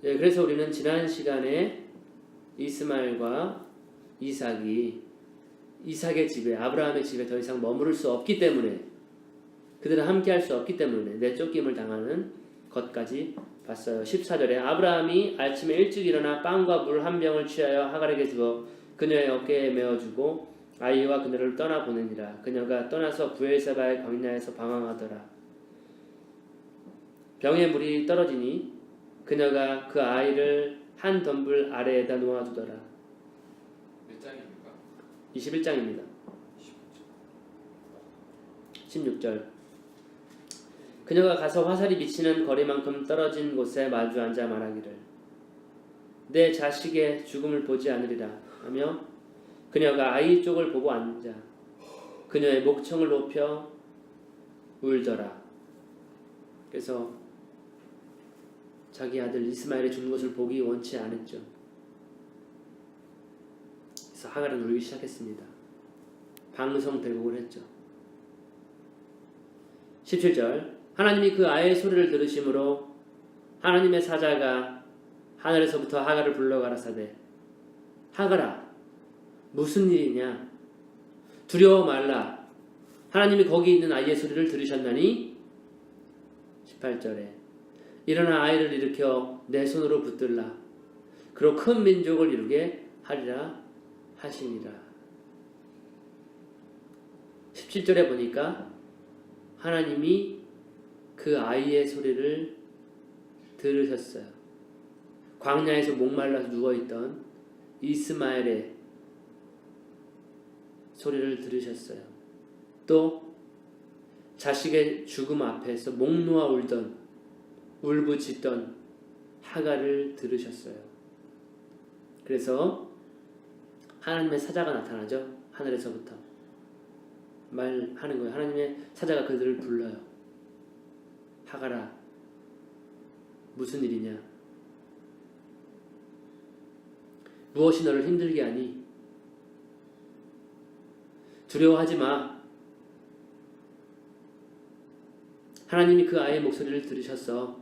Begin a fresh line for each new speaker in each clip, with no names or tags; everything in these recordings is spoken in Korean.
네, 그래서 우리는 지난 시간에 이스마엘과 이삭의 집에, 아브라함의 집에 더 이상 머무를 수 없기 때문에, 그들은 함께 할 수 없기 때문에 내쫓김을 당하는 것까지 봤어요. 14절에 아브라함이 아침에 일찍 일어나 빵과 물 한 병을 취하여 하갈에게 주어 그녀의 어깨에 메어주고 아이와 그녀를 떠나보내니라. 그녀가 떠나서 부엘세바의 광야에서 방황하더라. 병에 물이 떨어지니 그녀가 그 아이를 한 덤불 아래에다 놓아두더라.
몇 장입니까?
21장입니다. 16절 그녀가 가서 화살이 비치는 거리만큼 떨어진 곳에 마주 앉아 말하기를 내 자식의 죽음을 보지 않으리라 하며 그녀가 아이 쪽을 보고 앉아 그녀의 목청을 높여 울더라. 그래서 자기 아들 이스마엘이 죽는 것을 보기 원치 않았죠. 그래서 하갈은 울기 시작했습니다. 방성대곡을 했죠. 17절 하나님이 그 아이의 소리를 들으심으로 하나님의 사자가 하늘에서부터 하갈을 불러 가라사대 하갈아 무슨 일이냐 두려워 말라 하나님이 거기 있는 아이의 소리를 들으셨나니 18절에 일어나 아이를 일으켜 내 손으로 붙들라 그로 큰 민족을 이루게 하리라 하시니라. 17절에 보니까 하나님이 그 아이의 소리를 들으셨어요. 광야에서 목말라서 누워있던 이스마엘의 소리를 들으셨어요. 또 자식의 죽음 앞에서 목 놓아 울던 울부짖던 하갈을 들으셨어요. 그래서 하나님의 사자가 나타나죠. 하늘에서부터 말하는 거예요. 하나님의 사자가 그들을 불러요. 하갈아 무슨 일이냐 무엇이 너를 힘들게 하니 두려워하지 마. 하나님이 그 아이의 목소리를 들으셨어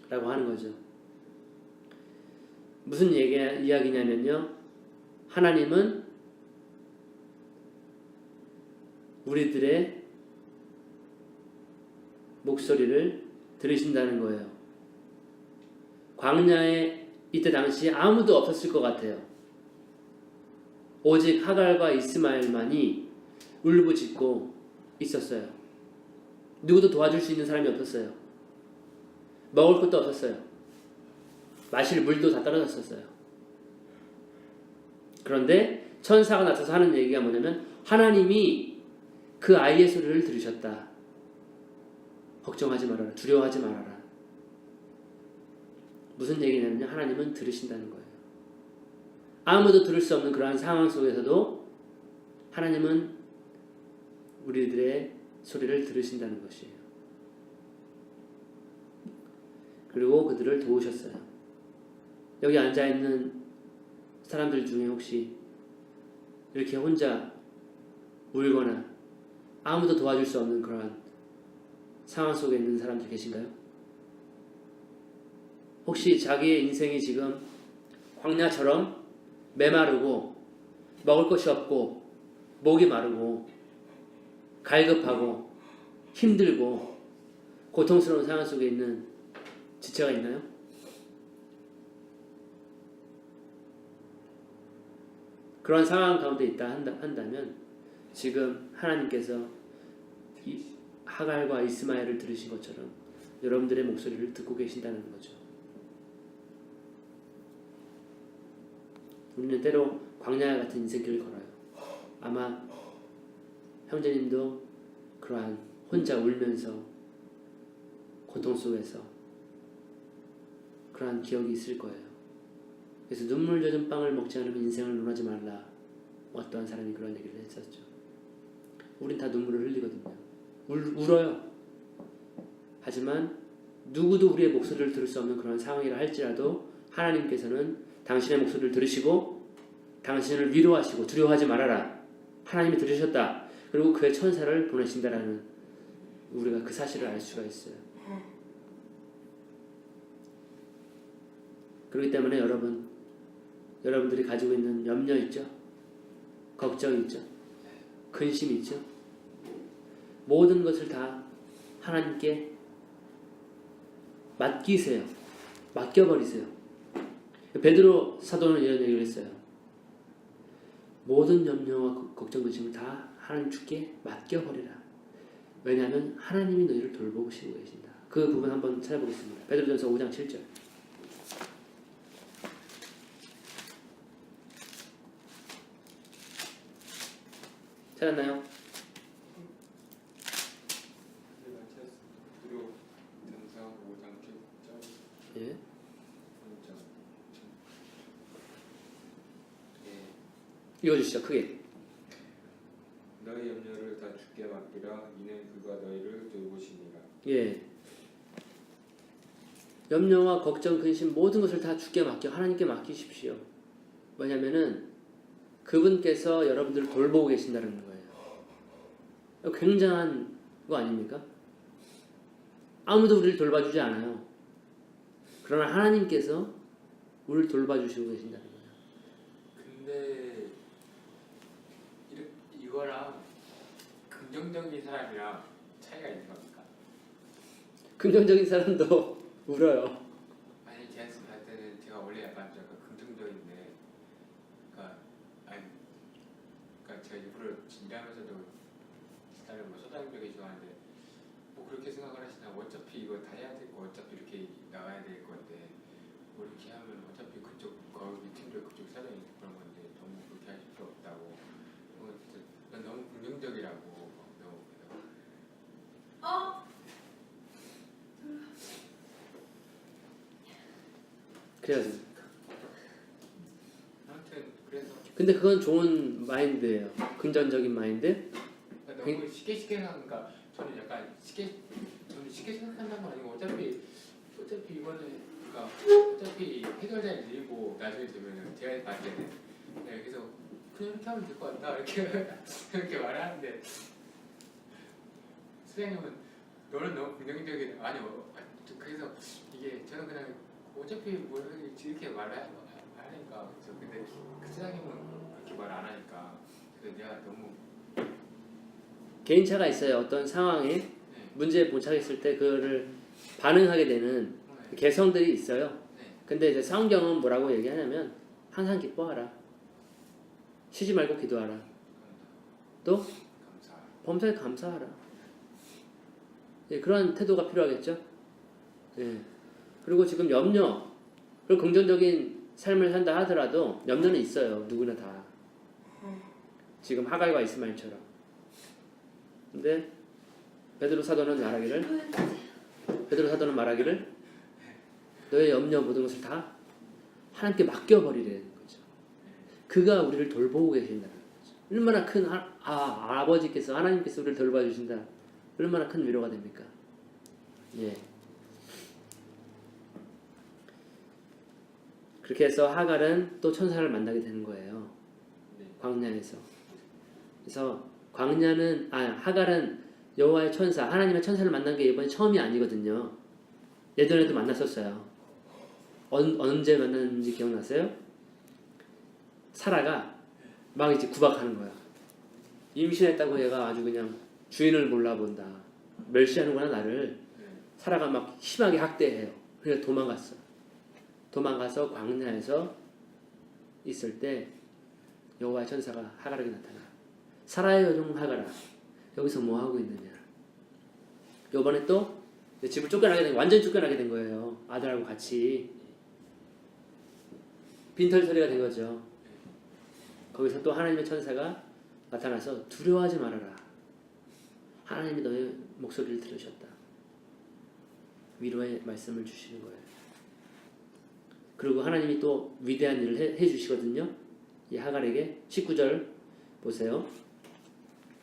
라고 하는 거죠. 무슨 이야기냐면요 하나님은 우리들의 목소리를 들으신다는 거예요. 광야에 이때 당시에 아무도 없었을 것 같아요. 오직 하갈과 이스마엘만이 울부짖고 있었어요. 누구도 도와줄 수 있는 사람이 없었어요. 먹을 것도 없었어요. 마실 물도 다 떨어졌었어요. 그런데 천사가 나타나서 하는 얘기가 뭐냐면 하나님이 그 아이의 소리를 들으셨다. 걱정하지 말아라. 두려워하지 말아라. 무슨 얘기냐면요. 하나님은 들으신다는 거예요. 아무도 들을 수 없는 그러한 상황 속에서도 하나님은 우리들의 소리를 들으신다는 것이에요. 그리고 그들을 도우셨어요. 여기 앉아있는 사람들 중에 혹시 이렇게 혼자 울거나 아무도 도와줄 수 없는 그러한 상황 속에 있는 사람들 계신가요? 혹시 자기의 인생이 지금 광야처럼 메마르고 먹을 것이 없고 목이 마르고 갈급하고 힘들고 고통스러운 상황 속에 있는 지체가 있나요? 그런 상황 가운데 있다 한다면 지금 하나님께서 하갈과 이스마엘을 들으신 것처럼 여러분들의 목소리를 듣고 계신다는 거죠. 우리는 때로 광야 같은 인생길을 걸어요. 아마 형제님도 그러한 혼자 울면서 고통 속에서 그러한 기억이 있을 거예요. 그래서 눈물 젖은 빵을 먹지 않으면 인생을 논하지 말라. 어떠한 사람이 그런 얘기를 했었죠. 우린 다 눈물을 흘리거든요. 울어요. 하지만 누구도 우리의 목소리를 들을 수 없는 그런 상황이라 할지라도 하나님께서는 당신의 목소리를 들으시고 당신을 위로하시고 두려워하지 말아라. 하나님이 들으셨다. 그리고 그의 천사를 보내신다라는 우리가 그 사실을 알 수가 있어요. 그렇기 때문에 여러분들이 가지고 있는 염려 있죠? 걱정 있죠? 근심 있죠? 모든 것을 다 하나님께 맡기세요. 맡겨버리세요. 베드로 사도는 이런 얘기를 했어요. 모든 염려와 걱정 근심을 다 하나님 주께 맡겨버리라. 왜냐하면 하나님이 너희를 돌보시고 계신다. 그 부분 한번 찾아보겠습니다. 베드로전서 5장 7절. 찾았나요?
베드로전서 5장 7절.
예. 읽어주시죠. 크게.
너희 염려를 다 주께 맡기라. 이는 그가 너희를 돌보시니라.
예. 염려와 걱정, 근심 모든 것을 다 주께 맡겨 하나님께 맡기십시오. 왜냐하면은 그분께서 여러분들을 돌보고 계신다는 거예요. 굉장한 거 아닙니까? 아무도 우리를 돌봐주지 않아요. 그러나 하나님께서 우리를 돌봐주시고 계신다는 거예요.
근데 이거랑 긍정적인 사람이랑 차이가 있는 겁니까?
긍정적인 사람도 울어요.
아니 제가 할 때는 제가 원래 약간 긍정적인데, 그러니까 제가 일부러 진지하면서도 다른 소장님들이 좋아하는데 뭐 그렇게 생각을 하시나. 어차피 이거 다 해야 되고 어차피 이렇게 나가야 될 건데 뭐 이렇게 하면 어차피 그쪽 거기 팀들 그쪽 사정이 그런 건데 너무 그렇게 하실 필요 없다고. 난 너무 긍정적이라고. 너무
그래야 됩니까?
아무튼 그래서
근데 그건 좋은 마인드예요. 긍정적인 마인드.
너무 쉽게 생각하니까 저는 쉽게 생각한다는 건 아니고 어차피 이거는 그러니까 어차피 해결될 일이고 나중에 되면은 제가 봤을 때는 그래서 그냥 이렇게 하면 될 것 같다 이렇게 말하는데 선생님은 너는 너무 긍정적이다. 아니 그래서 이게 저는 그냥 어차피 뭐 이렇게 말하니까 그래서 근데 그 선생님은 그렇게 말 안 하니까 그래서 내가 너무
개인차가 있어요. 어떤 상황에 문제에 봉착했을 때 그거를 반응하게 되는 개성들이 있어요. 근데 이제 성경은 뭐라고 얘기하냐면 항상 기뻐하라. 쉬지 말고 기도하라. 또 범사에 감사하라. 예, 그런 태도가 필요하겠죠. 예. 그리고 지금 염려, 그리고 긍정적인 삶을 산다 하더라도 염려는 있어요. 누구나 다. 지금 하갈과 이스마엘처럼. 근데 베드로 사도는 말하기를 너의 염려 모든 것을 다 하나님께 맡겨버리라는 거죠. 그가 우리를 돌보고 계신다는 거죠. 얼마나 큰 아버지께서 하나님께서 우리를 돌봐주신다. 얼마나 큰 위로가 됩니까? 예. 그렇게 해서 하갈은 또 천사를 만나게 되는 거예요. 광야에서. 그래서 하갈은 여호와의 천사, 하나님의 천사를 만난 게 이번이 처음이 아니거든요. 예전에도 만났었어요. 언제 만났는지 기억나세요? 사라가 막 이제 구박하는 거야. 임신했다고 얘가 아주 그냥 주인을 몰라본다. 멸시하는구나 나를. 사라가 막 심하게 학대해요. 그래서 도망가서 광야에서 있을 때 여호와의 천사가 하갈에게 나타나. 사라의 여종 하갈아, 여기서 뭐 하고 있느냐. 요번에 또 집을 완전 쫓겨나게 된 거예요. 아들하고 같이 빈털터리가 된 거죠. 거기서 또 하나님의 천사가 나타나서 두려워하지 말아라. 하나님이 너의 목소리를 들으셨다. 위로의 말씀을 주시는 거예요. 그리고 하나님이 또 위대한 일을 해주시거든요. 이 하갈에게 19절 보세요.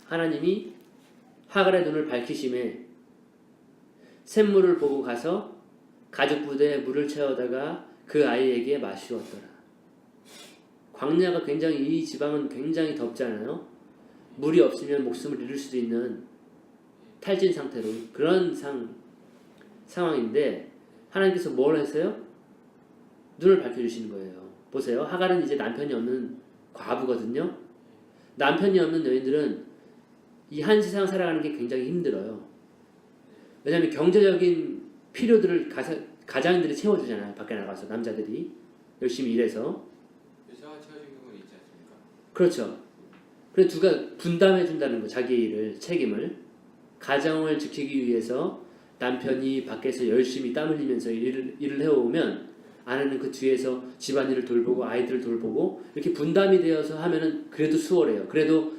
하나님이 하갈의 눈을 밝히심에 샘물을 보고 가서 가죽 부대에 물을 채워다가 그 아이에게 마시웠더라. 광야가 이 지방은 굉장히 덥잖아요. 물이 없으면 목숨을 잃을 수도 있는 탈진 상태로 그런 상황인데 하나님께서 뭘 했어요? 눈을 밝혀주시는 거예요. 보세요. 하갈은 이제 남편이 없는 과부거든요. 남편이 없는 여인들은 이 한 세상 살아가는 게 굉장히 힘들어요. 왜냐하면 경제적인 필요들을 가장들이 채워주잖아요. 밖에 나가서 남자들이 열심히 일해서.
여자가 채워준 경우는 있지 않습니까?
그렇죠. 그래서 누가 분담해 준다는 거, 자기의 일을, 책임을. 가정을 지키기 위해서 남편이 밖에서 열심히 땀 흘리면서 일을 해오면 아내는 그 뒤에서 집안일을 돌보고 아이들을 돌보고 이렇게 분담이 되어서 하면은 그래도 수월해요. 그래도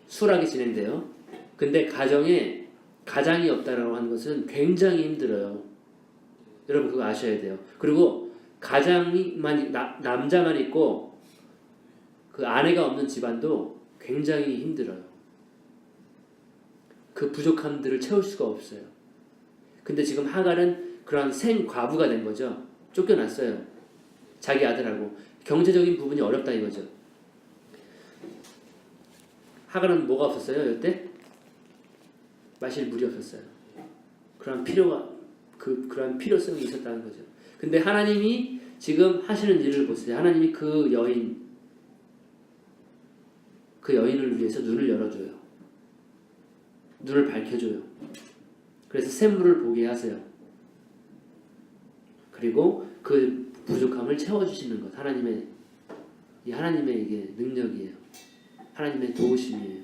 수월하게 진행돼요. 근데 가장이 없다라고 하는 것은 굉장히 힘들어요. 여러분 그거 아셔야 돼요. 그리고 남자만 있고 그 아내가 없는 집안도 굉장히 힘들어요. 그 부족함들을 채울 수가 없어요. 근데 지금 하갈은 그런 생과부가 된 거죠. 쫓겨났어요. 자기 아들하고. 경제적인 부분이 어렵다 이거죠. 하갈은 뭐가 없었어요? 이때? 마실 물이 없었어요. 그런 필요성이 있었다는 거죠. 근데 하나님이 지금 하시는 일을 보세요. 하나님이 그 여인을 위해서 눈을 열어줘요. 눈을 밝혀줘요. 그래서 샘물을 보게 하세요. 그리고 그 부족함을 채워주시는 것. 하나님의 이게 능력이에요. 하나님의 도우심이에요.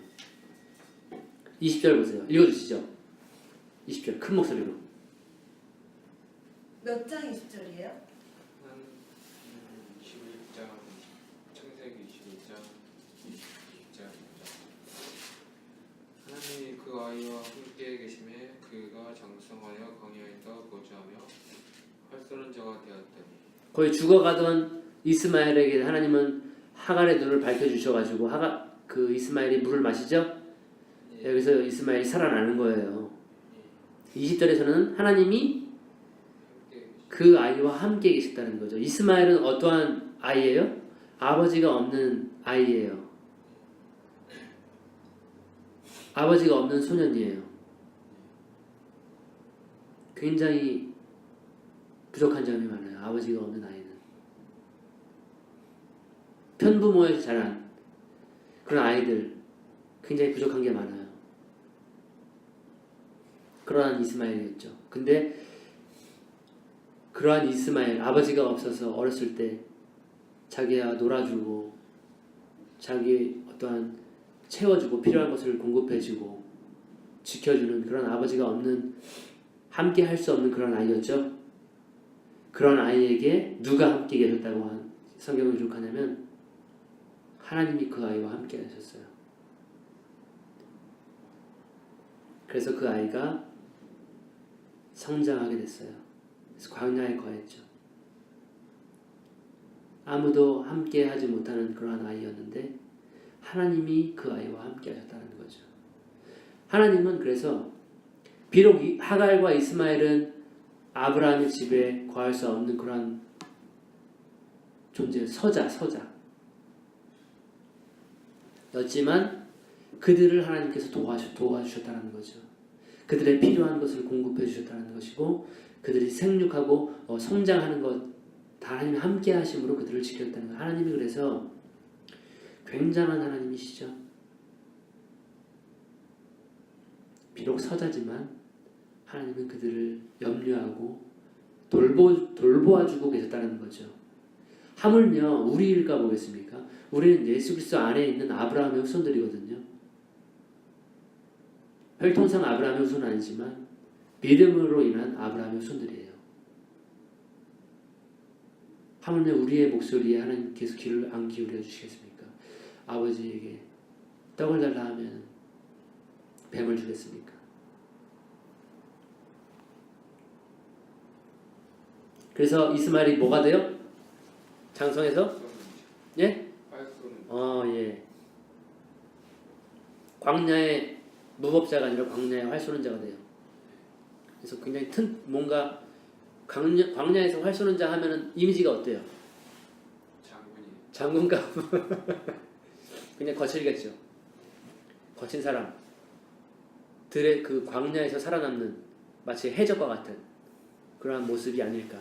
20절 보세요. 읽어주시죠. 20절 큰 목소리로.
몇 장 20절이에요?
21장, 창세기 21장, 20장. 하나님이 그 아이와 함께 계심에 그가 장성하여 광야에서 거주하며 활쏘는 자가 되었더니
거의 죽어가던 이스마엘에게 하나님은 하갈의 눈을 밝혀주셔가지고 그 이스마엘이 물을 마시죠. 여기서 이스마엘이 살아나는 거예요. 20절에서는 하나님이 그 아이와 함께 계셨다는 거죠. 이스마엘은 어떠한 아이예요? 아버지가 없는 아이예요. 아버지가 없는 소년이에요. 굉장히 부족한 점이 많아요. 아버지가 없는 아이는. 편부모에서 자란 그런 아이들 굉장히 부족한 게 많아요. 그러한 이스마엘이었죠. 근데 그러한 이스마엘, 아버지가 없어서 어렸을 때 자기야 놀아주고 자기 어떠한 채워주고 필요한 것을 공급해주고 지켜주는 그런 아버지가 없는, 함께 할 수 없는 그런 아이였죠. 그런 아이에게 누가 함께 계셨다고 성경을 기록하냐면 하나님이 그 아이와 함께 하셨어요. 그래서 그 아이가 성장하게 됐어요. 그래서 광야에 거했죠. 아무도 함께 하지 못하는 그러한 아이였는데 하나님이 그 아이와 함께 하셨다는 거죠. 하나님은 그래서 비록 하갈과 이스마엘은 아브라함의 집에 거할 수 없는 그러한 존재, 서자였지만 그들을 하나님께서 도와주셨다는 거죠. 그들의 필요한 것을 공급해 주셨다는 것이고 그들이 생육하고 성장하는 것 다 하나님이 함께 하심으로 그들을 지켰다는 거예요. 하나님이 그래서 굉장한 하나님이시죠. 비록 서자지만 하나님은 그들을 염려하고 돌보아주고 계셨다는 거죠. 하물며 우리일까 보겠습니까? 우리는 예수 그리스도 안에 있는 아브라함의 후손들이거든요. 혈통상 아브라함의 후손은 아니지만 믿음으로 인한 아브라함의 후손들이에요. 하물며 우리의 목소리에 하나님께서 귀를 안 기울여 주시겠습니까? 아버지에게 떡을 달라 하면 뱀을 주겠습니까? 그래서 이스마엘이 뭐가 돼요? 장성에서? 예? 예. 광야의 무법자가 아니라 광야의 활 쏘는 자가 돼요. 그래서 굉장히 뭔가 광야에서 활 쏘는 자 하면은 이미지가 어때요? 장군가 그냥 거칠겠죠. 거친 사람들의 그 광야에서 살아남는 마치 해적과 같은 그러한 모습이 아닐까.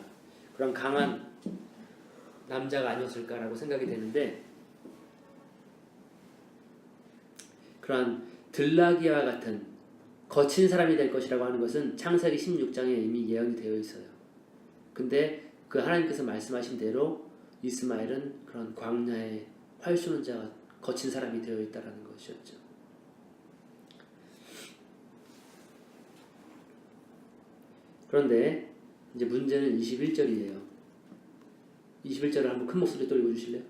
그런 강한 남자가 아니었을까라고 생각이 되는데 그러한 들나귀와 같은 거친 사람이 될 것이라고 하는 것은 창세기 16장에 이미 예언이 되어 있어요. 근데 그 하나님께서 말씀하신 대로 이스마엘은 그런 광야의 활 쏘는 자가 거친 사람이 되어 있다라는 것이었죠. 그런데 이제 문제는 21절이에요. 21절을 한번 큰 목소리 또 읽어주실래요?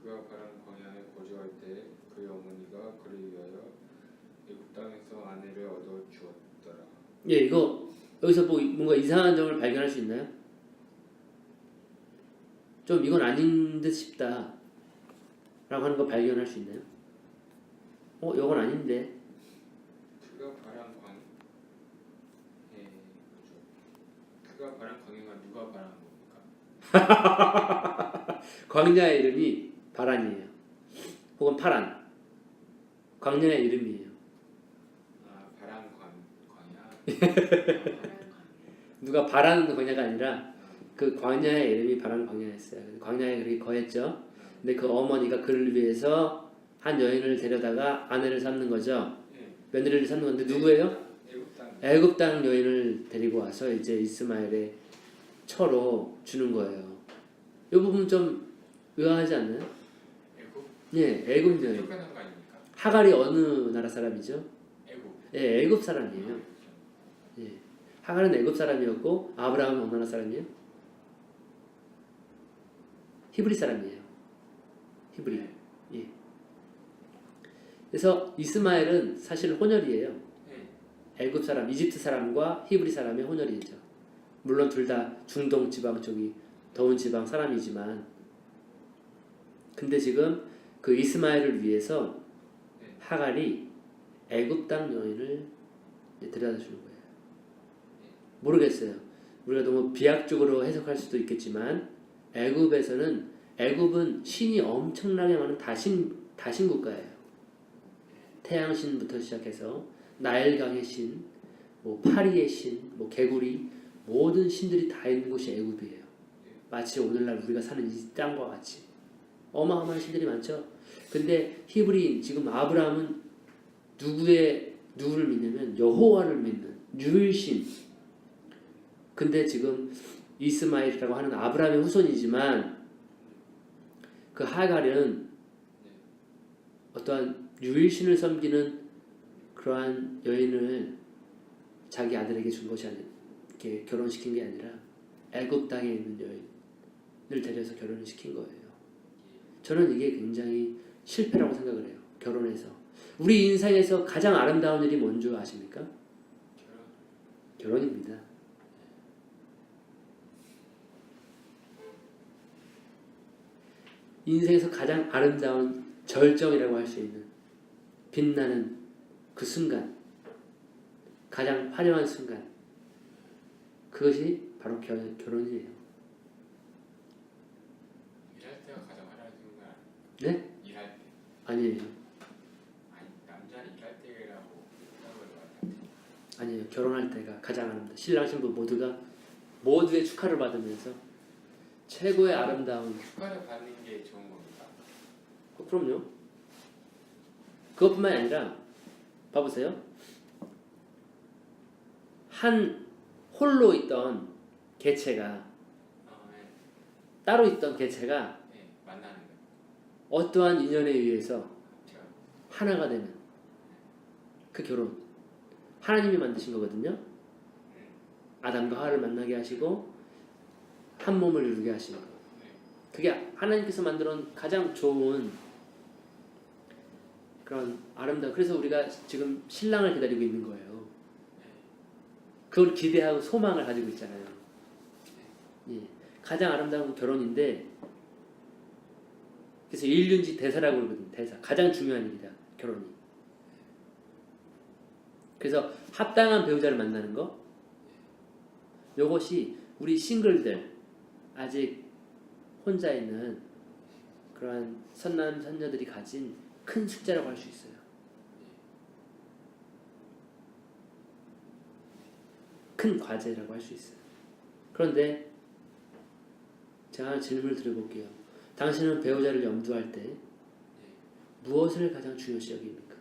그가 바람 광야에 거주할 때 그의 어머니가 그를 위하여 애굽 땅에서 아내를 얻어 주었더라.
예, 이거 여기서 뭐 뭔가 이상한 점을 발견할 수 있나요? 좀 이건 아닌 듯 싶다 라고 하는 거 발견할 수 있나요? 이건 아닌데.
그가 바람 광 예, 그죠. 그가 바람 광야가 누가 바람 겁니까?
광야의 이름이 바란이에요. 혹은 파란. 광야의 이름이에요.
아, 바람 광야.
누가 바라는 광야가 아니라 그 광야의 이름이 바란 광야였어요. 광야에 그렇게 거했죠. 근데 그 어머니가 그를 위해서 한 여인을 데려다가 아내를 삼는 거죠.
예.
며느리를 삼는 건데 누구예요?
애굽 땅.
애굽 땅 여인을 데리고 와서 이제 이스마엘의 처로 주는 거예요. 이 부분 좀 의아하지 않나요?
애굽?
예, 애굽 여인.
쫓겨난 거 아닙니까?
하갈이 어느 나라 사람이죠?
애굽.
예, 애굽 사람이에요. 예. 하갈은 애굽 사람이었고 아브라함은 어느 나라 사람이에요? 히브리 사람이에요. 히브리. 예. 그래서 이스마엘은 사실 혼혈이에요.
예.
애굽 사람, 이집트 사람과 히브리 사람의 혼혈이죠. 물론 둘 다 중동 지방 쪽이 더운 지방 사람이지만, 근데 지금 그 이스마엘을 위해서 하갈이 애굽 땅 여인을 데려다 주는 거예요. 모르겠어요. 우리가 너무 비약적으로 해석할 수도 있겠지만 애굽은 신이 엄청나게 많은 다신 국가예요. 태양신부터 시작해서 나일강의 신, 뭐 파리의 신, 뭐 개구리 모든 신들이 다 있는 곳이 애굽이에요. 마치 오늘날 우리가 사는 이 땅과 같이 어마어마한 신들이 많죠. 근데 히브리인 지금 아브라함은 누구를 믿냐면 여호와를 믿는 유일신. 근데 지금 이스마엘이라고 하는 아브라함의 후손이지만 그 하갈은 어떠한 유일신을 섬기는 그러한 여인을 자기 아들에게 준 것이 아니라 이렇게 결혼시킨 게 아니라 애굽 땅에 있는 여인을 데려서 결혼을 시킨 거예요. 저는 이게 굉장히 실패라고 생각을 해요. 결혼해서 우리 인생에서 가장 아름다운 일이 뭔 줄 아십니까? 결혼입니다. 인생에서 가장 아름다운 절정이라고 할 수 있는 빛나는 그 순간, 가장 화려한 순간, 그것이 바로 결혼이에요.
일할 때가 가장 화려한 순간.
네?
일할 때.
아니에요.
아니, 남자는 일할 때라고 생각을 많이
아니에요. 결혼할 때가 가장 아름다워. 신랑 신부 모두가 모두의 축하를 받으면서 최고의 아름다운.
축하를 받는 게 좋은 겁니다.
그럼요. 그것뿐만이 아니라 봐보세요. 한 홀로 있던 개체가
네.
따로 있던 개체가
네, 만나는 거.
어떠한 인연에 의해서
제가
하나가 되는 그 결혼. 하나님이 만드신 거거든요. 아담과 하와를 만나게 하시고 한 몸을 이루게 하신 거. 그게 하나님께서 만들어 놓은 가장 좋은 그런 아름다운. 그래서 우리가 지금 신랑을 기다리고 있는 거예요. 그걸 기대하고 소망을 가지고 있잖아요. 예. 가장 아름다운 결혼인데, 그래서 일륜지 대사라고 그러거든요. 대사. 가장 중요한 일이다. 결혼이. 그래서 합당한 배우자를 만나는 거. 요것이 우리 싱글들, 아직 혼자 있는 그러한 선남 선녀들이 가진 큰 숙제라고 할 수 있어요. 큰 과제라고 할 수 있어요. 그런데 제가 질문을 드려볼게요. 당신은 배우자를 염두할 때 무엇을 가장 중요시 여깁니까?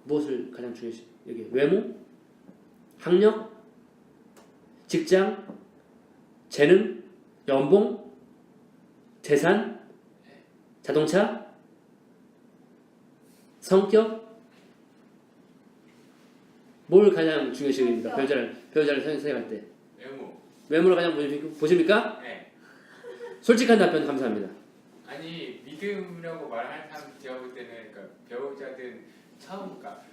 무엇을 가장 중요시 여겨요? 외모? 학력? 직장? 재능? 연봉? 재산? 자동차? 성격? 뭘 가장 중요시 여깁니까? 배우자를 생각할 때
외모.
외모를 가장 보십니까?
네.
솔직한 답변 감사합니다.
아니 믿음이라고 말하는 사람 제가 볼 때는 그러니까 배우자든 처음 그러니까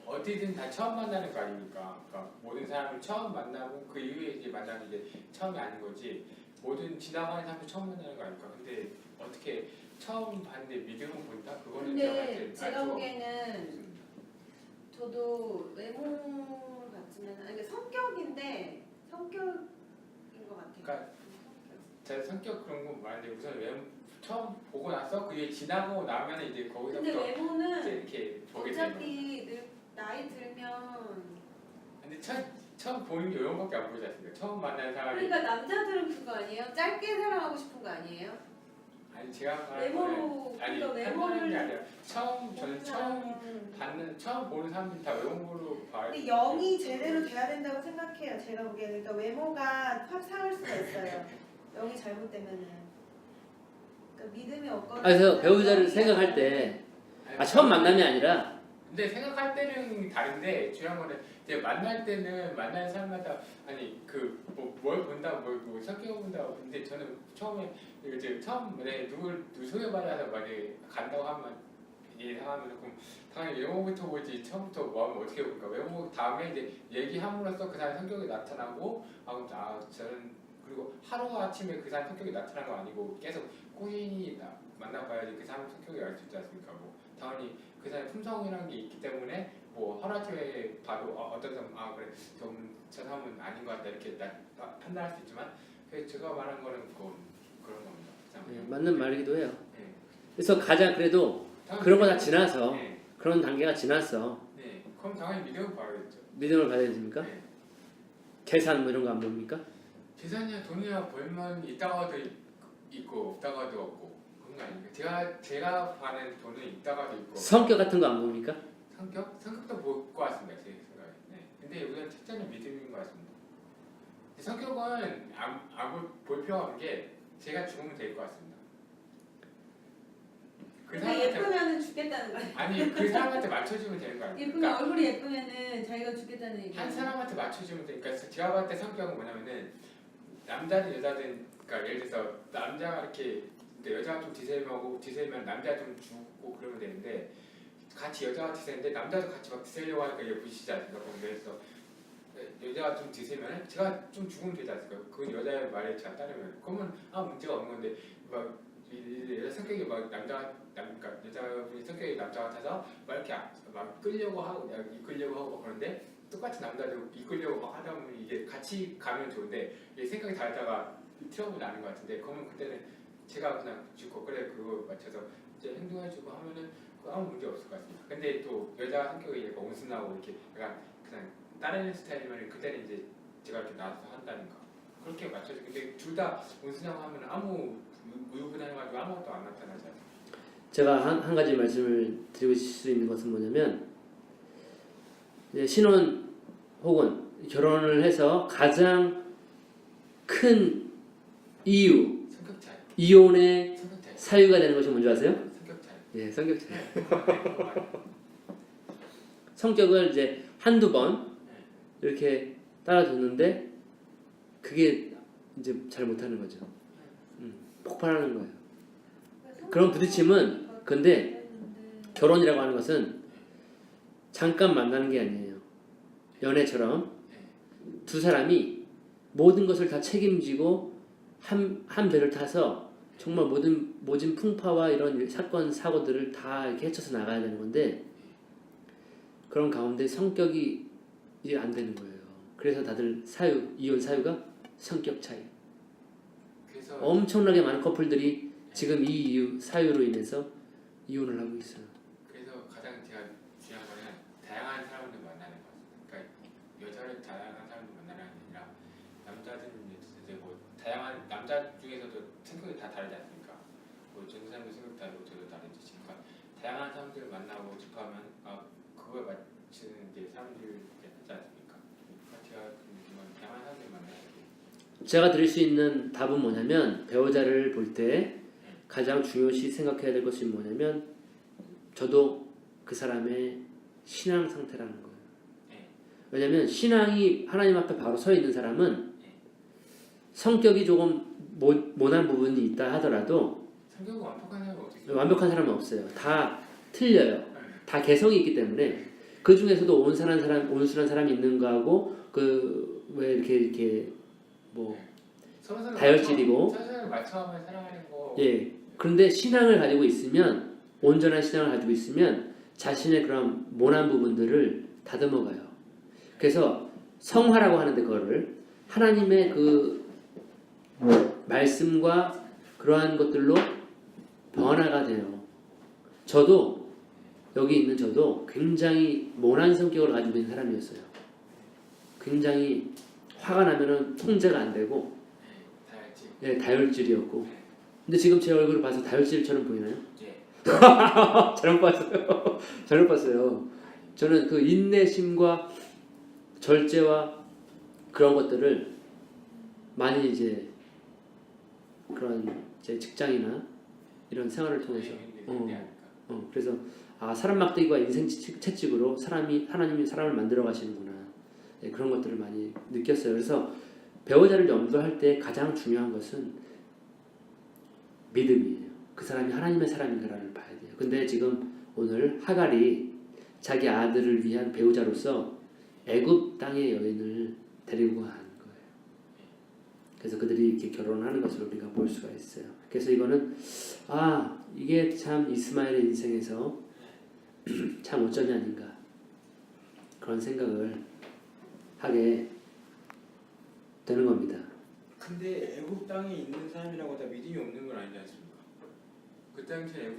어디든 다 처음 만나는 거 아닙니까? 그러니까 모든 사람을 처음 만나고 그 이후에 이제 만나는 게 처음이 아닌 거지. 모든 지나가는 사람도 처음 만나는 거 아닙니까? 근데 어떻게 처음 봤는데 믿음을 본다? 그거는 제가 봤을
근데
때
제가
알 수가
보기에는
없습니다.
저도 외모 같지만 아니 그러니까 성격인 것 같아요.
그러니까 제 성격 그런 거 말하는데 우선 외모 처음 보고 나서 그게 지나고 나면 이제
근데
거기서부터 이제
외모는
이렇게 보게 되는 거예요.
어차피 나이 들면
근데 처음 보는 게 외모밖에 안 보이지 않습니까? 처음 만나는 사람이
그러니까 남자들은 그거 아니에요? 짧게 사랑하고 싶은 거 아니에요?
아니 제가 말하는
외모로
거는 아니
그러니까
판단하는 게
외모를
아니라 저는 처음 보는 사람들이 다 외모로 봐요.
근데 영이 제대로 돼야 된다고 생각해요. 제가 보기에는 그러니까 외모가 확 상할 수가 있어요. 영이 잘못되면은. 그러니까 믿음이 없거나.
그래서 배우자를 생각할 때 처음 만남이 아니라
근데 생각할 때는 다른데 중요한 거는 이제 만날 때는 만나는 사람마다 아니 그 뭘 본다 뭐 성격을 본다 근데 저는 처음에 이제 처음 만약에 누구 소개받아서 만약에 간다고 하면 예상하면 그럼 당연히 외모부터 보지 처음부터 뭐 하면 어떻게 볼까 외모 다음에 이제 얘기함으로써 그 사람 성격이 나타나고 저는 그리고 하루아침에 그 사람 성격이 나타난 거 아니고 계속 꾸준히 만나봐야지 그 사람 성격이 알 수 있지 않습니까? 뭐 당연히 그 사람의 품성이라는 게 있기 때문에 뭐 하루아침에 봐도 어떤 사람 그래 저 사람은 아닌 것 같다 이렇게 판단할 수 있지만 제가 말한 거는 그런 겁니다.
맞는 말이기도 해요.
네.
그래서 가장 그래도 그런 거 다 지나서
네.
그런 단계가 지나서
네. 그럼 당연히 믿음을 봐야겠죠.
믿음을 가져야 됩니까?
네.
재산 뭐 이런 거 안 봅니까?
재산이나 돈이나 벌면 있다가도 있고 없다가도 없고 그런 거 아닙니까? 제가 봐는 돈은 있다가도 있고
성격 같은 거 안 봅니까?
성격도 볼 것 같습니다. 제 생각에. 네. 근데 우선 첫째는 믿음인 것 같습니다. 성격은 볼 필요가 없는 게 제가 죽으면 될 것 같습니다. 그
근데
사람한테
예쁘면은 죽겠다는 거예요.
아니 그 사람한테 맞춰주면 되는 거 아닙니까?
예쁘면 얼굴이 예쁘면은 자기가 죽겠다는 얘기.
한 사람한테 맞춰주면 되니까 제가 봤을 때 성격은 뭐냐면은 남자든 여자든 그러니까 예를 들어서 남자가 이렇게 그러니까 여자가 좀 뒤세면 남자 좀 죽고 그러면 되는데 같이 여자가 뒤세는데 남자도 같이 막 뒤세려고 하니까 예쁘시지 않습니까? 그래서 여자가 좀 뒤세면 제가 좀 죽으면 되지 않습니까? 그 여자의 말에 제가 따르면 그러면 문제가 없는 건데 막 여자 성격이 막 그러니까 여자분이 성격이 남자 같아서 막 이렇게 막 끌려고 하고 이끌려고 하고 그러는데 똑같이 남자도 이끌려고 막 하다 보면 이게 같이 가면 좋은데 이게 생각이 다르다가 트러블이 나는 것 같은데 그러면 그때는 제가 그냥 죽고 그래 그거 맞춰서 이제 행동해주고 하면은 아무 문제 없을 것 같습니다. 근데 또 여자 성격이 약간 온순하고 이렇게 약간 그냥 따르는 스타일이면 그때는 이제 제가 이렇게 나와서 한다든가 그렇게 맞춰서 근데 둘 다 온순하고 하면 아무 우유부단해가지고 아무것도 안 나타나지 않아요.
제가 한 가지 말씀을 드리고 싶을 수 있는 것은 뭐냐면 이제 신혼 혹은 결혼을 해서 가장 큰 이유
성격 차이.
이혼의
성격 차이.
사유가 되는 것이 뭔지 아세요?
성격 차이.
예, 성격 차이. 성격을 이제 한두 번 이렇게 따라줬는데 그게 이제 잘 못하는 거죠. 폭발하는 거예요. 그런 부딪힘은 근데 결혼이라고 하는 것은 잠깐 만나는 게 아니에요. 연애처럼 두 사람이 모든 것을 다 책임지고 한 배를 타서 정말 모진 풍파와 이런 사건 사고들을 다 이렇게 헤쳐서 나가야 되는 건데 그런 가운데 성격이 이제 안 되는 거예요. 그래서 다들 이혼 사유가 성격 차이.
그래서
엄청나게 많은 커플들이 지금 이 사유로 인해서 이혼을 하고 있어요.
그래서 가장 제가 중요한 거는 다양한 사람들 만나는 것 같습니다. 그러니까 여자를 다양한 사람들 만나는 게 아니라 남자든 이제 뭐 다양한 남자 중에서도 성격이 다 다르지 않습니까? 뭐 전도 사람도 성격 다르고 저도 다르지. 그러니까 다양한 사람들을 만나고 접하면 그거에 맞추는 이제 사람들이 하지 않습니까? 제가 그 느낌은 다양한 사람들 만나야 돼.
제가 드릴 수 있는 답은 뭐냐면 배우자를 볼 때 가장 중요시 생각해야 될 것이 뭐냐면 저도 그 사람의 신앙 상태라는 거예요. 왜냐하면 신앙이 하나님 앞에 바로 서 있는 사람은 성격이 조금 모난 부분이 있다 하더라도
성격은 완벽한 사람은 어떻게?
완벽한 사람은 없어요. 다 틀려요. 다 개성이 있기 때문에 그 중에서도 온순한 사람이 있는 거하고 그 왜 이렇게 뭐
서로
다혈질이고
서로 맞춰가면 사랑하는 거.
예. 그런데 신앙을 가지고 있으면 온전한 신앙을 가지고 있으면 자신의 그런 모난 부분들을 다듬어가요. 그래서 성화라고 하는데 그거를 하나님의 그 말씀과 그러한 것들로 변화가 돼요. 저도 여기 있는 저도 굉장히 모난 성격을 가지고 있는 사람이었어요. 굉장히 화가 나면은 통제가 안 되고
다혈질.
예, 다혈질이었고 근데 지금 제 얼굴을 봐서 다혈질처럼 보이나요?
예.
잘못 봤어요. 잘못 봤어요. 저는 그 인내심과 절제와 그런 것들을 많이 이제 그런 제 직장이나 이런 생활을 통해서 그래서 사람 막대기와 인생 채찍으로 하나님이 사람을 만들어 가시는구나. 네, 그런 것들을 많이 느꼈어요. 그래서 배우자를 염두할 때 가장 중요한 것은 믿음이에요. 그 사람이 하나님의 사람인가를 봐야 돼요. 근데 지금 오늘 하갈이 자기 아들을 위한 배우자로서 애굽 땅의 여인을 데리고 간 거예요. 그래서 그들이 이렇게 결혼하는 것을 우리가 볼 수가 있어요. 그래서 이거는 이게 참 이스마엘의 인생에서 참 오점이 아닌가 그런 생각을 하게 되는 겁니다.
근데 애국 땅에 있는 사람이라고 다 믿음이 없는 건 아니지 않습니까?
그 당시에